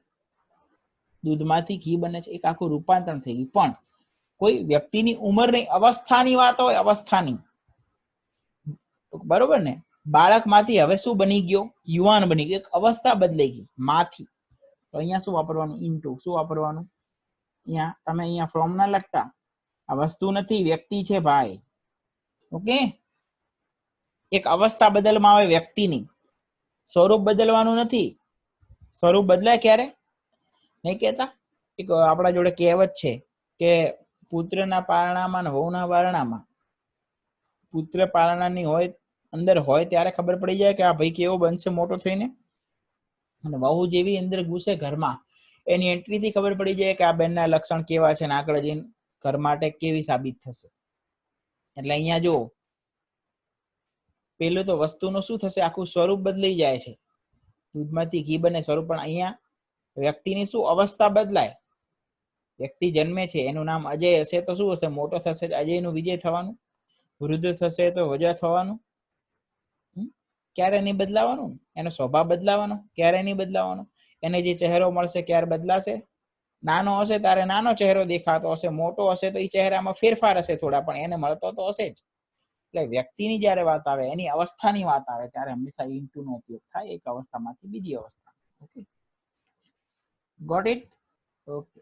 દૂધમાંથી ઘી બને છે. એક આખું રૂપાંતરણ થઈ ગયું. પણ કોઈ વ્યક્તિની ઉંમરની અવસ્થાની વાત હોય, અવસ્થાની, બરોબર ને, બાળકમાંથી હવે શું બની ગયો, યુવાન બની ગયો. એક અવસ્થા બદલાઈ ગઈ માંથી. તો અહીંયા શું વાપરવાનું, ઇન્ટુ. શું વાપરવાનું, અહીંયા તમે અહીંયા ફ્રોમ ના લખતા, આ વસ્તુ નથી વ્યક્તિ છે ભાઈ. ઓકે, એક અવસ્થા બદલવામાં આવે વ્યક્તિની, સ્વરૂપ બદલવાનું નથી. સ્વરૂપ બદલાય ક્યારે? નહીં કહેતા? એક આપણા જોડે કહેવત છે કે પુત્રના પારણામાં ને વહુના બારણામાં. પુત્ર પારણાની હોય અંદર હોય ત્યારે ખબર પડી જાય કે આ ભાઈ કેવો બનશે મોટો થઈને, અને વહુ જેવી અંદર ઘૂસે ઘરમાં એની એન્ટ્રીથી ખબર પડી જાય કે આ બેનના લક્ષણ કેવા છે, અને આગળ જઈને ઘર માટે કેવી સાબિત થશે. એટલે અહીંયા જો પેલું તો વસ્તુનું શું થશે, આખું સ્વરૂપ બદલાઈ જાય છે. દૂધમાંથી ઘી બને સ્વરૂપ, પણ અહીંયા વ્યક્તિની શું અવસ્થા બદલાય. વ્યક્તિ જન્મે છે, એનું નામ અજય હશે તો શું હશે, મોટો થશે અજયનું વિજય થવાનું, વૃદ્ધ થશે તો વજ્ર થવાનું. ક્યારે નહીં બદલાવાનું? એનો સ્વભાવ બદલાવાનો ક્યારે નહીં બદલાવાનો? એને જે ચહેરો મળશે ક્યારે બદલાશે? નાનો હશે ત્યારે નાનો ચહેરો દેખાતો હશે, મોટો હશે તો એ ચહેરામાં ફેરફાર હશે થોડા, પણ એને મળતો તો હશે જ. એટલે વ્યક્તિની જ્યારે વાત આવે, એની અવસ્થાની વાત આવે ત્યારે હંમેશા ઇન્ટુ નો ઉપયોગ થાય, એક અવસ્થામાંથી બીજી અવસ્થા. Okay, got it? Okay.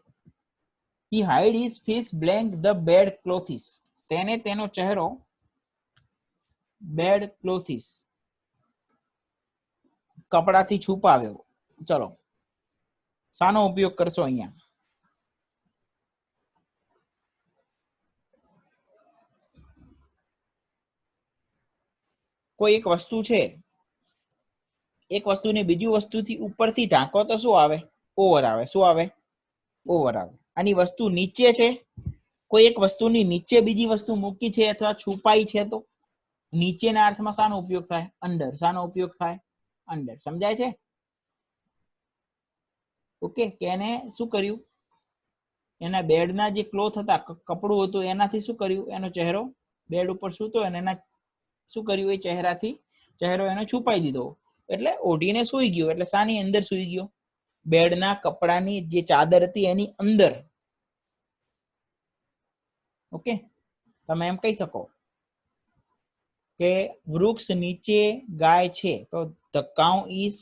He hide his face blank the bed clothes. તેને તેનો ચહેરો બેડ ક્લોથિસ કપડાથી છુપાવ્યો. ચલો, શાનો ઉપયોગ કરશો અહીંયા? કોઈ એક વસ્તુ છે, એક વસ્તુને બીજી વસ્તુથી ઉપરથી ઢાંકો તો શું આવે? ઓવર આવે. શું આવે? ઓવર આવે. આની વસ્તુ નીચે છે, કોઈ એક વસ્તુની નીચે બીજી વસ્તુ મૂકી છે અથવા છુપાઈ છે તો નીચેના અર્થમાં શાનો ઉપયોગ થાય? અંડર. શાનો ઉપયોગ થાય? અંડર. સમજાય છે? ઓકે. કે એને શું કર્યું? એના બેડના જે ક્લોથ હતા, કપડું હતું, એનાથી શું કર્યું? એનો ચહેરો બેડ ઉપર સૂતો અને એના શું કર્યું? એ ચહેરાથી ચહેરો એનો છુપાઈ દીધો. એટલે ઓઢીને સૂઈ ગયો. એટલે શાની અંદર સૂઈ ગયો? બેડના કપડાની જે ચાદર હતી એની અંદર. ઓકે, તમે એમ કહી શકો કે વૃક્ષ નીચે ગાય છે તો the cow is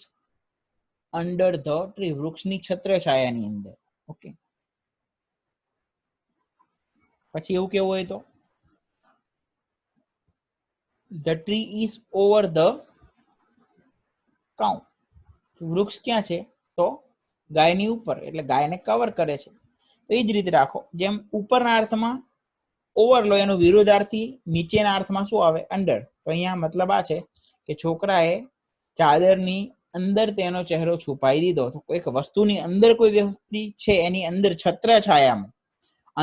under the tree. વૃક્ષની છત્રછાયાની અંદર. ઓકે, પછી એવું કેવું હોય તો the tree is over the cow. વૃક્ષ ક્યાં છે? તો ગાયની ઉપર, એટલે ગાયને કવર કરે છે. તો એ જ રીતે રાખો, જેમ ઉપરના અર્થમાં ઓવર લો, એનો વિરોધાર્થી નીચેના અર્થમાં શું આવે? અંડર. તો અહીંયા મતલબ આ છે કે છોકરાએ ચાદરની અંદર તેનો ચહેરો છુપાઈ દીધો. તો એક વસ્તુની અંદર કોઈ વ્યક્તિ છે, એની અંદર છત્રછાયામાં,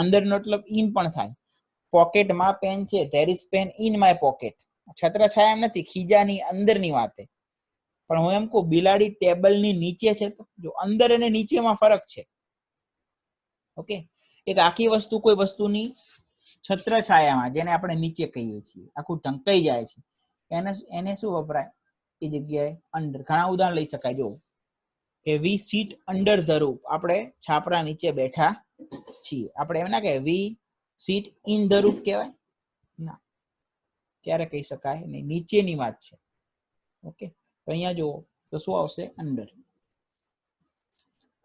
અંદર મતલબ ઇન પણ થાય. પોકેટમાં પેન છે, there is pen in my pocket. છત્રછાયા નથી, ખીજાની અંદરની વાત. પણ હું એમ કહું બિલાડી ટેબલની નીચે છે, તો જો અંદર અને નીચેમાં ફરક છે. ઓકે, એક આખી વસ્તુ કોઈ વસ્તુની છત્રછાયામાં, જેને આપણે નીચે કહીએ છીએ, આખું ઢંકાઈ જાય છે, એને શું વપરાય? એ જગ્યાએ અંડર. ઘણા ઉદાહરણ લઈ શકાય. જો કે વી સીટ અંડર ધ રૂફ. આપણે છાપરા નીચે બેઠા છીએ. આપણે એમ ના કહેવાય વી સીટ ઇન ધ રૂફ કહેવાય ના, ક્યારે કહી શકાય નહીં, નીચેની વાત છે. ઓકે, તો અહીંયા જુઓ તો શું આવશે? અંડર.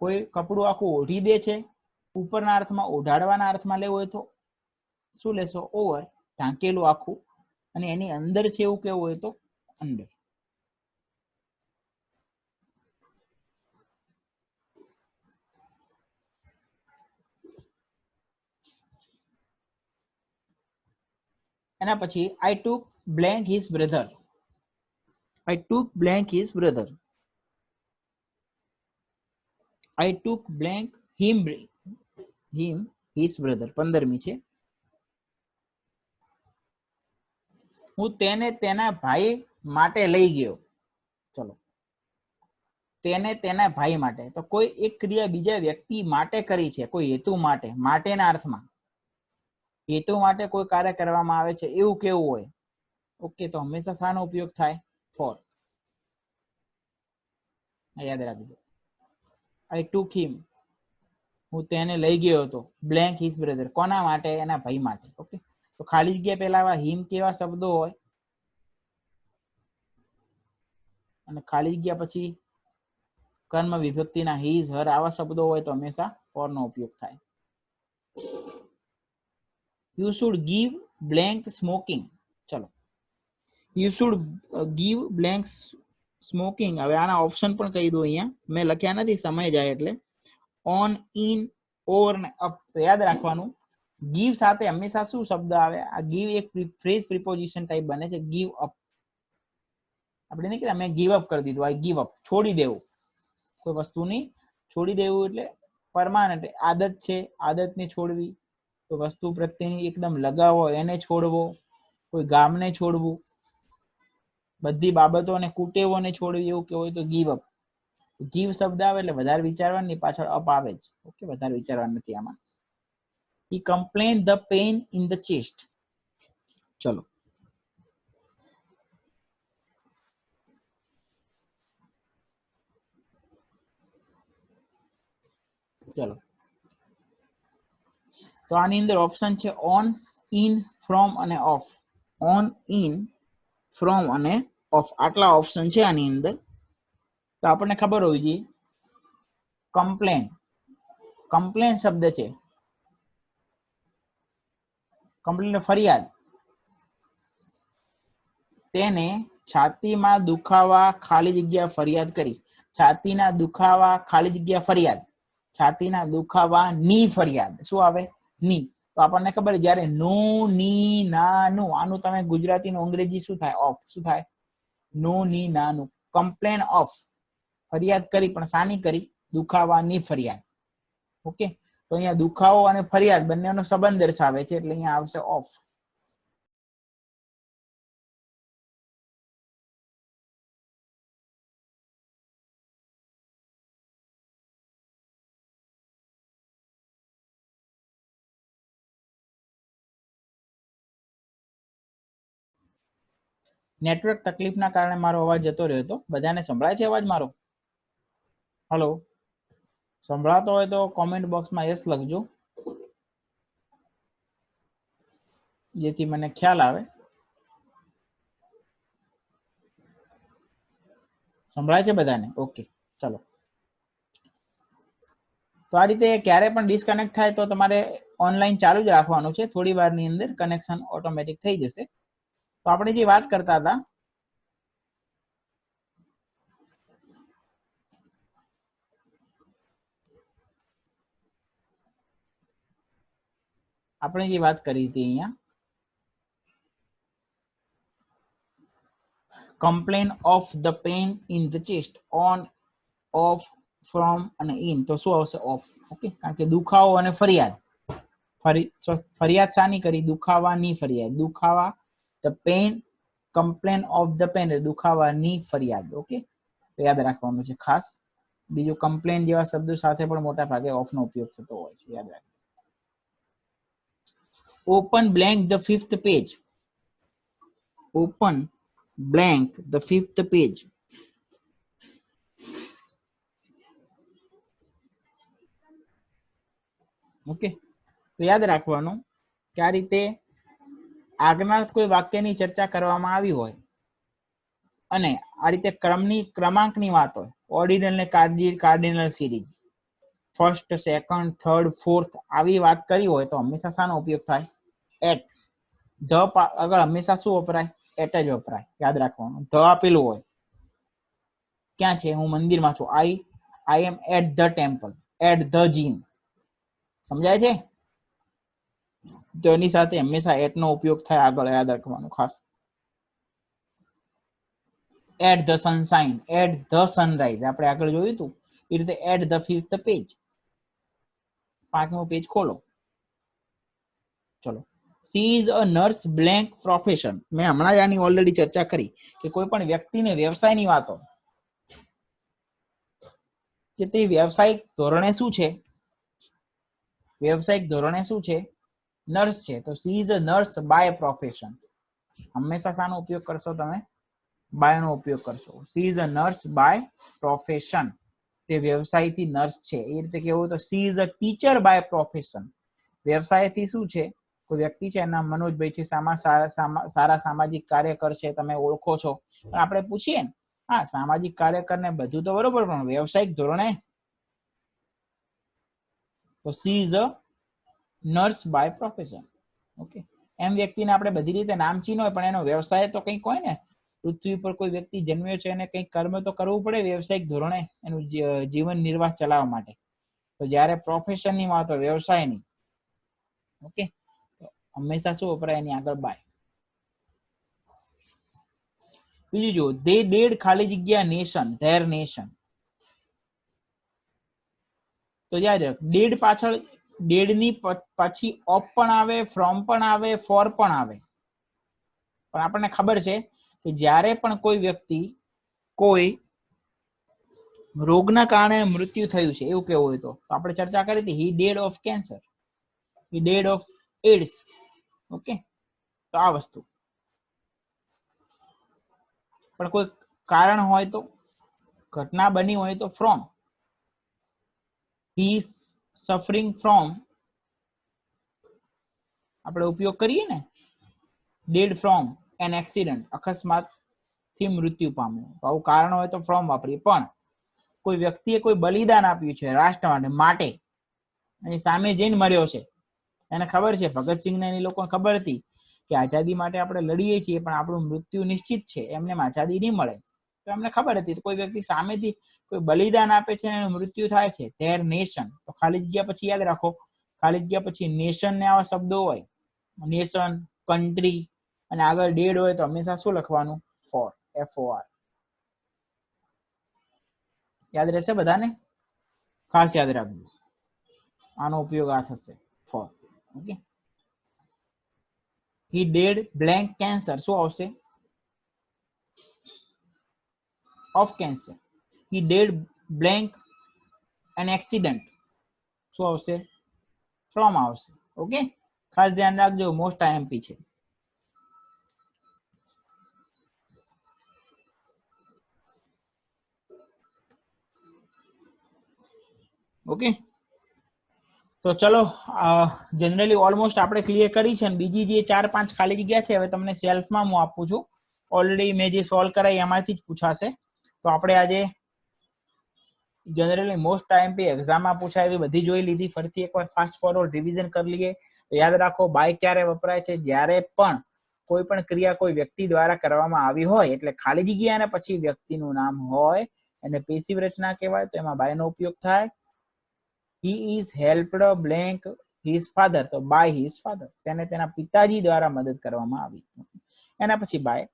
કોઈ કપડું આખું ઓઢી દે છે, ઉપરના અર્થમાં, ઓઢાડવાના અર્થમાં લેવું હોય તો શું લેશો? ઓવર. ઢાંકેલું આખું, અને એની અંદર છે એવું કેવું હોય તો અંડર. એના પછી I took blank his brother. I took blank his brother. I took blank him his brother. 15મી છે. હું તેને તેના ભાઈ માટે લઈ ગયો. ચલો, તેને તેના ભાઈ માટે. તો કોઈ એક ક્રિયા બીજા વ્યક્તિ માટે કરી છે, કોઈ હેતુ માટે, માટેના અર્થમાં હેતુ માટે કોઈ કાર્ય કરવામાં આવે છે એવું કેવું હોય? ઓકે, તો હંમેશા શાનો ઉપયોગ થાય? ફોર. યાદ રાખજો. I took him. હું તેને લઈ ગયો હતો. Blank his brother. કોના માટે? એના ભાઈ માટે. ઓકે, તો ખાલી જગ્યા પહેલા આવા હિમ કેવા શબ્દો હોય, અને ખાલી જગ્યા પછી કર્મ વિભક્તિના હિઝ, હર આવા શબ્દો હોય તો હંમેશા ફોર નો ઉપયોગ થાય. You should give blank smoking. ચલો, you should give blank smoking. હવે આના ઓપ્શન પણ કહી દઉં, અહીંયા મેં લખ્યા નથી, સમય જાય એટલે. ઓન, ઇન, ઓર ને અપ. તો યાદ રાખવાનું, ગીવ સાથે હંમેશા શું શબ્દ આવે? આ ગીવ એક ફ્રેઝ પ્રિપોઝિશન ટાઈપ બને છે. ગીવ અપ, આપણે નહીં કે મેં ગીવ અપ કરી દીધું, આઈ ગીવ અપ, છોડી દેવું. કોઈ વસ્તુની છોડી દેવું એટલે પરમાનન્ટ આદત છે, આદતને છોડવી. કોઈ વસ્તુ પ્રત્યેની એકદમ લગાવ હોય એને છોડવો, કોઈ ગામને છોડવું, બધી બાબતોને કુટેવોને છોડવી, એવું કેવું હોય તો ગીવ અપ. ગીવ શબ્દ આવે એટલે વધારે વિચારવાની પાછળ અપ આવે જ. ઓકે, વધારે વિચારવાનું નથી આમાં. He complained the pain in the chest. ચલો ચલો, તો આની અંદર ઓપ્શન છે ઓન, ઇન, ફ્રોમ અને ઓફ. ઓન, ઇન, ફ્રોમ અને ઓફ, આટલા ઓપ્શન છે આની અંદર. તો આપણને ખબર હોવી જોઈએ કમ્પ્લેન, કમ્પ્લેન શબ્દ છે, કમ્પ્લેન ફરિયાદ. તેને છાતીમાં દુખાવા ખાલી જગ્યા ફરિયાદ કરી. છાતીના દુખાવા ખાલી જગ્યા ફરિયાદ, છાતીના દુખાવા ની ફરિયાદ. શું આવે? ની. તો આપણને ખબર જ્યારે નો, ની, ના, નું, આનું તમે ગુજરાતીનું અંગ્રેજી શું થાય? ઓફ. શું થાય? નો, ની, ના, નું. કમ્પ્લેન ઓફ, ફરિયાદ કરી, પણ શાની કરી? દુખાવાની ફરિયાદ. ઓકે, તો અહીંયા દુખાવો અને ફરિયાદ બંનેનો સંબંધ દર્શાવે છે, એટલે અહીંયા આવશે ઓફ. નેટવર્ક તકલીફના કારણે મારો અવાજ જતો રહ્યો હતો. બધાને સંભળાય છે અવાજ મારો? હલો, સંભળાતો હોય તો કોમેન્ટ બોક્સમાં યસ લખજો, જેથી મને ખ્યાલ આવે. સંભળાય છે બધાને? ઓકે, ચલો. તો આ રીતે ક્યારે પણ ડિસ્કનેક્ટ થાય તો તમારે ઓનલાઈન ચાલુ જ રાખવાનું છે. થોડી વારની અંદર કનેક્શન ઓટોમેટિક થઈ જશે. તો આપણે જે વાત કરતા હતા, આપણે જે વાત કરી હતી અહીંયા, complain of the pain in the chest. On, of, from અને ઇન. તો શું આવશે? ઓફ. ઓકે, કારણ કે દુખાવો અને ફરિયાદ. ફરિયાદ શાની કરી? દુખાવાની ફરિયાદ. દુખાવા, the pain, complain of the pain, દુખાવાની ફરિયાદ. ઓકે, તો યાદ રાખવાનું છે ખાસ. બીજું કમ્પ્લેન જેવા શબ્દો સાથે પણ મોટા ભાગે ઓફનો ઉપયોગ થતો હોય છે, યાદ રાખજો. Open blank the fifth page. Open blank the fifth page. Okay, તો યાદ રાખવાનું કે આ રીતે આગળના કોઈ વાક્યની ચર્ચા કરવામાં આવી હોય અને આ રીતે ક્રમાંકની વાત હોય, ઓર્ડિનલ ને cardinal series, first, second, third, fourth, આવી વાત કરી હોય તો હંમેશા શાનો ઉપયોગ થાય? એટ. ધ આગળ હંમેશા શું વપરાય? એટ જ વપરાય. યાદ રાખવાનું. ધ આપેલું હોય, ક્યાં છે? હું મંદિરમાં છું. I am at the temple, at the gym. સમજાય છે? તો એની સાથે હંમેશા એટ નો ઉપયોગ થાય આગળ, યાદ રાખવાનું ખાસ. At the sunshine, at the sunrise, આપણે આગળ જોયું હતું એ રીતે. એટ ધ ફિફ્થ પેજ, 5મું પેજ ખોલો. ચલો. She is a nurse blank profession. મેં હમણાં જ આની ઓલરેડી ચર્ચા કરી કે કોઈ પણ વ્યક્તિને વ્યવસાયની વાતો કે તે વ્યવસાયિક ધોરણે શું છે? વ્યવસાયિક ધોરણે શું છે? નર્સ છે. તો she is a nurse by profession. હંમેશા શાનો ઉપયોગ કરશો તમે? બાય નો ઉપયોગ કરશો. She is a nurse by profession, તે વ્યવસાયથી નર્સ છે. એ રીતે કેવું તો she is a teacher by profession. વ્યવસાયથી શું છે? કોઈ વ્યક્તિ છે, એના મનોજભાઈ છે, સારા સામાજિક કાર્યકર છે, તમે ઓળખો છો. પણ આપણે પૂછીએ ને, હા સામાજિક કાર્યકર ને બધું તો બરોબર, પણ વ્યવસાયિક ધોરણે તો she is a nurse by profession. Okay, એમ વ્યક્તિને આપણે બધી રીતે નામચીન હોય પણ એનો વ્યવસાય તો કંઈક હોય ને. પૃથ્વી પર કોઈ વ્યક્તિ જન્મ્યો છે અને કંઈક કર્મ તો કરવું પડે વ્યવસાયિક ધોરણે એનું જીવન નિર્વાહ ચલાવવા માટે. તો જ્યારે પ્રોફેશનની વાત હોય વ્યવસાયની, ઓકે, હંમેશા શું વપરાય એની આગળ બાય. બીજું જો દે ડેડ ખાલી જગ્યા નેશન, ધેર નેશન. તો યાદ રાખ ડેડ પાછળ ડેડ ની પછી ઓફ પણ આવે, ફ્રોમ પણ આવે, ફોર પણ આવે. પણ આપણને ખબર છે કે જ્યારે પણ કોઈ વ્યક્તિ કોઈ રોગના કારણે મૃત્યુ થયું છે એવું કેવું હોય તો આપણે ચર્ચા કરી હતી he dead of cancer, he dead of AIDS. Okay, તો આ વસ્તુ. પણ કોઈ કારણ હોય તો, ઘટના બની હોય તો from. He is suffering from આપણે ઉપયોગ કરીએ ને ડેડ ફ્રોમ એન એક્સિડન્ટ, અકસ્માત થી મૃત્યુ પામ્યું. આવું કારણ હોય તો ફ્રોમ વાપરીએ. પણ કોઈ વ્યક્તિએ કોઈ બલિદાન આપ્યું છે રાષ્ટ્ર માટે, એની સામે જઈને મર્યો છે, એને ખબર છે ભગતસિંહ ને એ લોકોને ખબર હતી કે આઝાદી માટે આપણે લડીએ છીએ પણ આપણું મૃત્યુ નિશ્ચિત છે, એમને આઝાદી નહીં મળે. તો એમને ખબર હતી કોઈ વ્યક્તિ સામેથી કોઈ બલિદાન આપે છે અને મૃત્યુ થાય છે, ધેર નેશન. તો ખાલી જગ્યા પછી યાદ રાખો, ખાલી જગ્યા પછી નેશન ને આવા શબ્દો હોય, નેશન, કન્ટ્રી, અને આગળ ડેડ હોય તો હંમેશા શું લખવાનું? For, FOR. યાદ રહેશે બધાને? ખાસ યાદ રાખજો, આનો ઉપયોગ આ થશે for. Okay, he dead blank cancer, શું આવશે? Of cancer. He dead blank an accident, શું આવશે? ફ્રોમ આવશે. ઓકે, ખાસ ધ્યાન રાખજો, મોસ્ટ IMP છે. ઓકે, તો ચલો જનરલી ઓલમોસ્ટ આપણે ક્લિયર કરી છે. અને બીજી જે 4-5 ખાલી જગ્યા છે હવે તમને સેલ્ફમાં હું આપું છું. ઓલરેડી મેં જે સોલ્વ કરાય એમાંથી જ પૂછાશે. તો આપણે આજે જનરલી મોસ્ટ IMP એક્ઝામમાં પૂછાય એવી બધી જોઈ લીધી. ફરીથી એકવાર ફાસ્ટ ફોરવર્ડ રિવિઝન કરી લઈએ. તો યાદ રાખો, બાય ક્યારે વપરાય છે? જ્યારે પણ કોઈ પણ ક્રિયા કોઈ વ્યક્તિ દ્વારા કરવામાં આવી હોય, એટલે ખાલી જગ્યા અને પછી વ્યક્તિનું નામ હોય એને પેસિવ રચના કહેવાય. તો એમાં બાયનો ઉપયોગ થાય. He is helped blank his father, તો by his father, તેને તેના પિતાજી દ્વારા મદદ કરવામાં આવી. એના પછી બાય,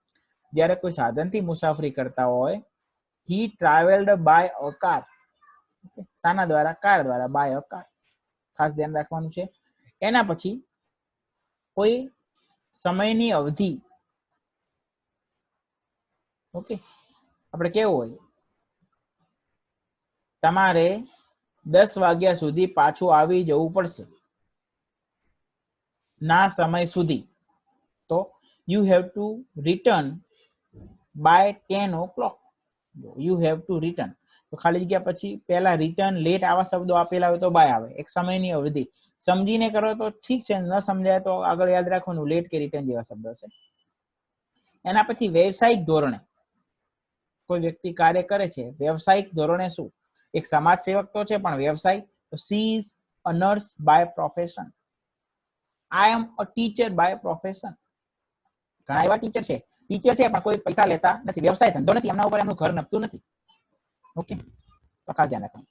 જ્યારે કોઈ સાધનથી મુસાફરી કરતા હોય, he traveled by a car. શાના દ્વારા? કાર દ્વારા, by a car. ખાસ ધ્યાન રાખવાનું છે. એના પછી કોઈ સમયની અવધિ, ઓકે, આપણે કેવું હોય, તમારે 10 વાગ્યા સુધી પાછું આવી જવું પડશે, ના સમય સુધી. તો you have to return by 10 o'clock. You have to return. તો ખાલી જગ્યા પછી પહેલા રિટર્ન, લેટ આવા શબ્દો આપેલા હોય તો બાય આવે. એક સમયની અવધિ સમજીને કરો તો ઠીક છે, ન સમજાય તો આગળ યાદ રાખવાનું લેટ કે રિટર્ન જેવા શબ્દો છે. એના પછી વ્યવસાયિક ધોરણે કોઈ વ્યક્તિ કાર્ય કરે છે, વ્યવસાયિક ધોરણે શું? એક સમાજ સેવક તો છે પણ વ્યવસાય, તો she is a nurse by profession. I am a teacher by profession. ઘણા એવા ટીચર છે પણ કોઈ પૈસા લેતા નથી, વ્યવસાય ધંધો નથી, એમના ઉપર એમનું ઘર નપતું નથી. ઓકે, તો ખાસ ધ્યાન રાખવાનું.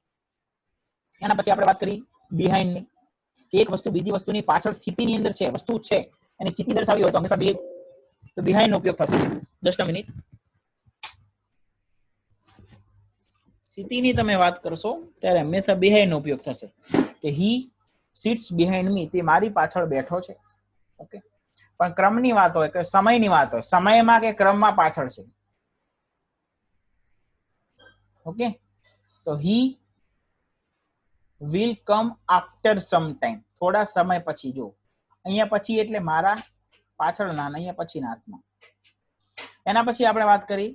એના પછી આપણે વાત કરી બિહાઇન્ડ ની. એક વસ્તુ બીજી વસ્તુની પાછળ સ્થિતિની અંદર છે, વસ્તુ છે, એની સ્થિતિ દર્શાવી હોય તો હંમેશા બી, તો બિહાઇન્ડ નો ઉપયોગ થશે. Just a minute. સ્થિતિની તમે વાત કરશો ત્યારે હંમેશા બિહાઇન્ડ નો ઉપયોગ થશે. કે હી સિટ્સ બિહાઇન્ડ મી, તે મારી પાછળ બેઠો છે. ઓકે, પણ ક્રમની વાત હોય કે સમયની વાત હોય, સમયમાં કે ક્રમમાં પાછળ છે. ઓકે, તો he will come after some time, થોડા સમય પછી. જો અહીંયા પછી એટલે મારા પાછળના, અહીંયા પછીના અર્થમાં. એના પછી આપણે વાત કરી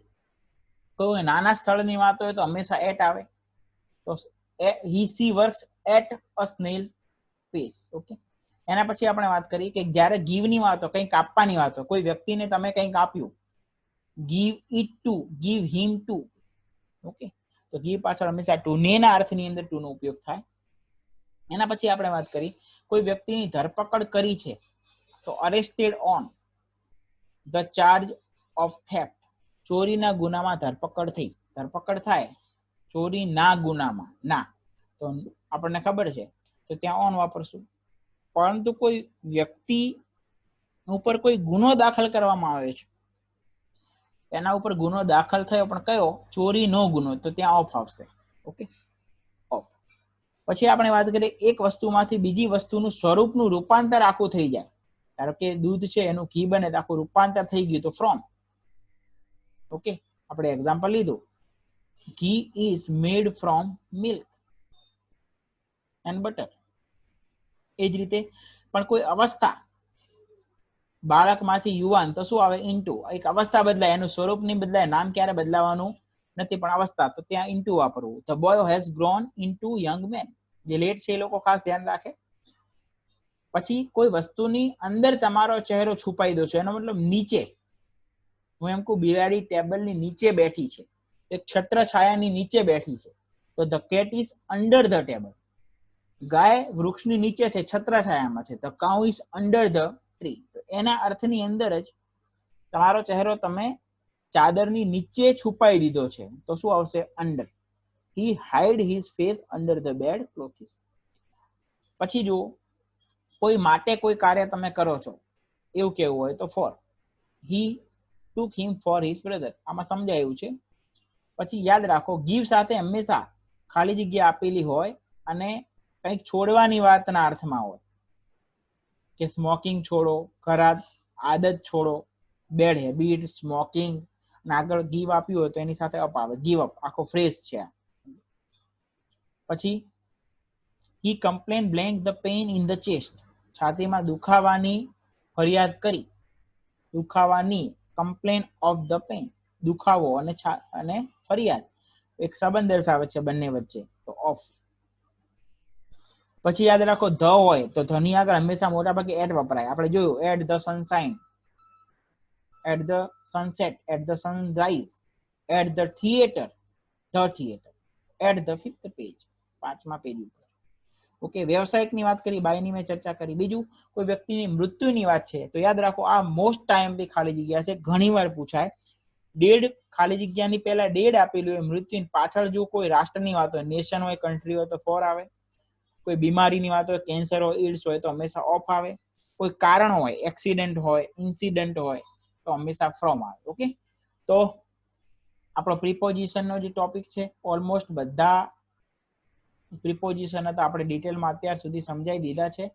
કોઈ નાના સ્થળની વાત હોય તો હંમેશા એટ આવે. તો he she works at a snail pace. Okay, એના પછી આપણે વાત કરી કે જ્યારે ગીવ ની વાત હોય, કંઈક આપવાની વાત હોય, કોઈ વ્યક્તિને તમે કંઈક આપ્યું, give it to, give him to. Okay, તો ગીવ પાછળ હંમેશા ટુ, ને ના અર્થની અંદર ટુ નો ઉપયોગ થાય. એના પછી આપણે વાત કરી કોઈ વ્યક્તિની ધરપકડ કરી છે, તો arrested on the charge of theft, ચોરીના ગુનામાં ધરપકડ થઈ. ધરપકડ થાય ચોરીના ગુનામાં, ના તો આપણને ખબર છે તો ત્યાં ઓન વાપરશું. પરંતુ કોઈ વ્યક્તિ ઉપર કોઈ ગુનો દાખલ કરવામાં આવે છે, એના ઉપર ગુનો દાખલ થયો પણ કયો? ચોરીનો ગુનો, તો ત્યાં ઓફ આવશે. Okay, of. પછી આપણે વાત કરીએ એક વસ્તુમાંથી બીજી વસ્તુનું સ્વરૂપનું રૂપાંતર આખું થઈ જાય. ધારો કે દૂધ છે એનું ઘી બને તો આખું રૂપાંતર થઈ ગયું તો ફ્રોમ. ઓકે, આપણે એક્ઝામ્પલ લીધું, ghee is made from milk and butter. એ જ રીતે પણ કોઈ અવસ્થા, બાળકમાંથી યુવાન તો શું આવે? ઇન્ટુ. એક અવસ્થા બદલાય, એનું સ્વરૂપ નહીં બદલાય, નામ ક્યારે બદલાવાનું નથી પણ અવસ્થા, તો ત્યાં ઇન્ટુ વાપરવું. The boy has grown into young man. જે લેટ છે એ લોકો ખાસ ધ્યાન રાખે. પછી કોઈ વસ્તુની અંદર તમારો ચહેરો છુપાઈ દો છો, એનો મતલબ નીચે. હું એમ કહું બિલાડી ટેબલની નીચે બેઠી છે, એક છત્ર છાયાની નીચે બેઠી છે, તો the cat is under the table. ગાય વૃક્ષની નીચે છે, છત્ર છાયામાં છે, the cow is under the tree. તો એના અર્થની અંદર જ તમારો ચહેરો તમે ચાદરની નીચે છુપાઈ દીધો છે, તો શું આવશે? Under. He hide his face under the bed clothes. પછી જો કોઈ માટે કોઈ કાર્ય તમે કરો છો એવું કેવું હોય તો for. He took him for his brother. આમાં સમજાયું છે. પછી યાદ રાખો, ગીવ સાથે હંમેશા ખાલી જગ્યા આપેલી હોય અને કંઈક છોડવાની વાતના અર્થમાં હોય, કે સ્મોકિંગ છોડો, ખરાબ આદત છોડો, બેડ હેબિટ, સ્મોકિંગ, અને આગળ ગીવ આપ્યું હોય તો એની સાથે અપ આવે, ગીવ અપ, આખો ફ્રેઝ છે. પછી he complain blank the pain in the chest. છાતીમાં દુખાવાની ફરિયાદ કરી. દુખાવાની, કમ્પ્લેન ઓફ ધ પેઇન, દુખાવો અને ફરિયાદ એક સંબંધ દર્શાવે છે બંને વચ્ચે, તો ઓફ. પછી યાદ રાખો ધ હોય તો ધની આગળ હંમેશા મોટા ભાગે એટ વપરાય. આપણે જોયું at the sunshine, at the sunset, at the sunrise, at the theatre, at the 5th page, 5મા પેજ ઉપર. ઓકે, વ્યવસાયિકની વાત કરી, બાયની મેં ચર્ચા કરી. બીજું કોઈ વ્યક્તિની મૃત્યુની વાત છે તો યાદ રાખો આ મોસ્ટ ટાઈમ બી ખાલી જગ્યા છે, ઘણી વાર પૂછાય. ડેડ ખાલી જગ્યાની પહેલા ડેડ આપેલું હોય, મૃત્યુની પાછળ જો કોઈ રાષ્ટ્રની વાત હોય, નેશન હોય, કન્ટ્રી હોય તો ફોર આવે. કોઈ બીમારીની વાત હોય, કેન્સર હોય, એડ્સ હોય તો હંમેશા ઓફ આવે. કોઈ કારણ હોય, એક્સિડન્ટ હોય, ઇન્સિડન્ટ હોય તો હંમેશા ફ્રોમ આવે. ઓકે, તો આપણો પ્રિપોઝિશનનો જે ટોપિક છે ઓલમોસ્ટ બધા પ્રિપોઝિશન હતા આપણે ડિટેલમાં અત્યાર સુધી સમજાવી દીધા છે.